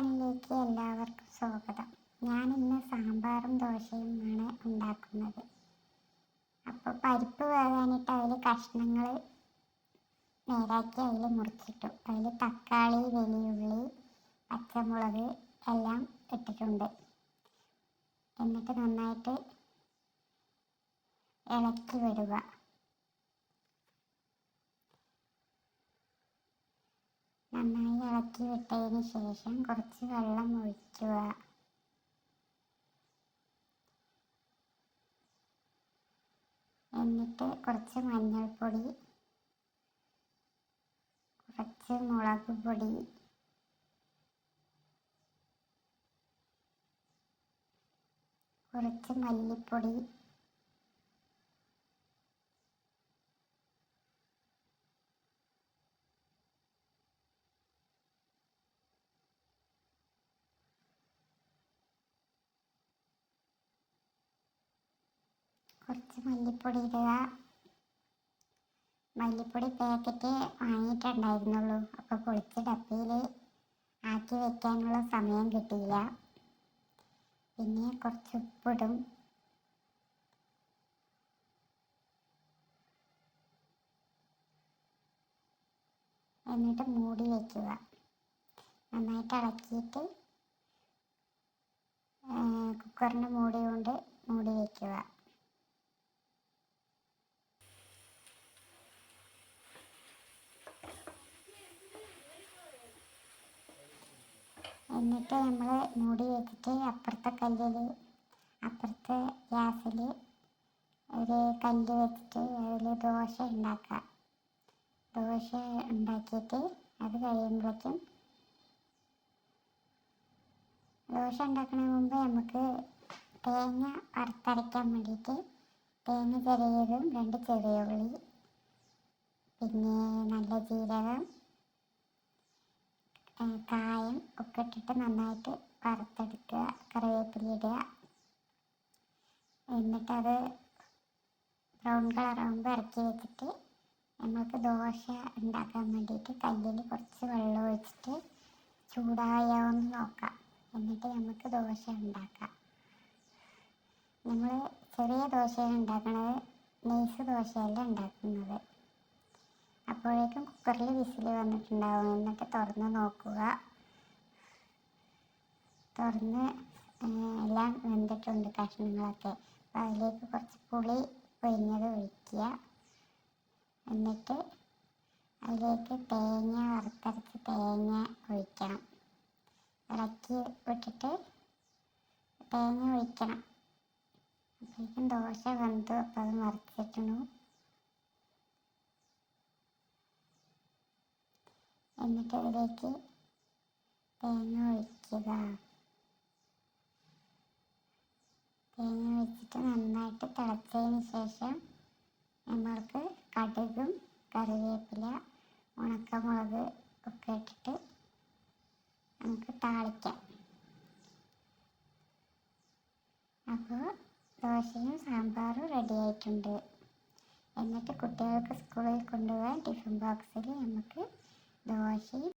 ചാനലിലേക്ക് എല്ലാവർക്കും സ്വാഗതം. ഞാനിന്ന് സാമ്പാറും ദോശയുമാണ് ഉണ്ടാക്കുന്നത്. അപ്പോൾ പരിപ്പ് വേകാനിട്ട് അതിൽ കഷ്ണങ്ങൾ നേരാക്കി അതിൽ മുറിച്ചിട്ടു. അതിൽ തക്കാളി, വലിയുള്ളി, പച്ചമുളക് എല്ലാം ഇട്ടിട്ടുണ്ട്. എന്നിട്ട് നന്നായിട്ട് ഇളക്കി വിടുക. നന്നായി ഇളക്കി വിട്ടതിന് ശേഷം കുറച്ച് വെള്ളം ഒഴിക്കുക. എന്നിട്ട് കുറച്ച് മഞ്ഞൾപ്പൊടി, കുറച്ച് മുളക് പൊടി, കുറച്ച് മല്ലിപ്പൊടി, ഇടുക. മല്ലിപ്പൊടി പാക്കറ്റ് വാങ്ങിയിട്ടുണ്ടായിരുന്നുള്ളൂ. അപ്പോൾ പൊളിച്ച് ഡപ്പയിൽ ആക്കി വെക്കാനുള്ള സമയം കിട്ടിയില്ല. പിന്നെ കുറച്ച് ഉപ്പിടും. എന്നിട്ട് മൂടി വയ്ക്കുക. നന്നായിട്ട് ഇളക്കിയിട്ട് കുക്കറിൻ്റെ മൂടി കൊണ്ട് മൂടി വയ്ക്കുക. എന്നിട്ട് നമ്മൾ മൂടി വെച്ചിട്ട് അപ്പുറത്തെ ഗ്യാസിൽ ഒരു കല്ല് വെച്ചിട്ട് അതിൽ ദോശ ഉണ്ടാക്കുക. ദോശ ഉണ്ടാക്കിയിട്ട് അത് കഴിയുമ്പോഴേക്കും ദോശ ഉണ്ടാക്കുന്നതിന് മുമ്പ് നമുക്ക് തേങ്ങ വറുത്തരയ്ക്കാൻ വേണ്ടിയിട്ട് തേങ്ങ ചെറിയതും 2 ചെറിയ ഉള്ളി, പിന്നെ നല്ല ജീരകം, കായം ഒക്കെ ഇട്ടിട്ട് നന്നായിട്ട് വറുത്തെടുക്കുക. കറിവേപ്പില ഇടുക. എന്നിട്ടത് ബ്രൗൺ കളറാകുമ്പോൾ ഇറക്കി വെച്ചിട്ട് നമുക്ക് ദോശ ഉണ്ടാക്കാൻ വേണ്ടിയിട്ട് കല്ലിൽ കുറച്ച് വെള്ളം ഒഴിച്ചിട്ട് ചൂടായോന്ന് നോക്കാം. എന്നിട്ട് നമുക്ക് ദോശ ഉണ്ടാക്കാം. നമ്മൾ ചെറിയ ദോശയാണ് ഉണ്ടാക്കുന്നത്, നൈസ് ദോശയല്ല ഉണ്ടാക്കുന്നത്. അപ്പോഴേക്കും കുക്കറിൽ വിസിൽ വന്നിട്ടുണ്ടാവും. എന്നിട്ട് തുറന്ന് നോക്കുക. തുറന്ന് എല്ലാം വെന്തിട്ടുണ്ട് കഷ്ണങ്ങളൊക്കെ. അപ്പോൾ അതിലേക്ക് കുറച്ച് പുളി പൊരിഞ്ഞത് ഒഴിക്കുക. എന്നിട്ട് അതിലേക്ക് തേങ്ങ വറുത്തരച്ച് തേങ്ങ ഒഴിക്കണം. ഇളക്കി വിട്ടിട്ട് തേങ്ങ ഒഴിക്കണം. അപ്പോഴേക്കും ദോശ വെന്തു. അപ്പോൾ അത് മറിച്ചിട്ടു. എന്നിട്ട് അതിലേക്ക് തേങ്ങ ഒഴിക്കുക. തേങ്ങ ഒഴിച്ചിട്ട് നന്നായിട്ട് തിളച്ചതിന് ശേഷം നമ്മൾക്ക് കടുകും കറിവേപ്പില, ഉണക്കമുളക് ഒക്കെ ഇട്ടിട്ട് നമുക്ക് താളിക്കാം. അപ്പോൾ ദോശയും സാമ്പാറും റെഡി ആയിട്ടുണ്ട്. എന്നിട്ട് കുട്ടികൾക്ക് സ്കൂളിൽ കൊണ്ടുപോകാൻ ടിഫിൻ ബോക്സിൽ നമുക്ക് ദോശയും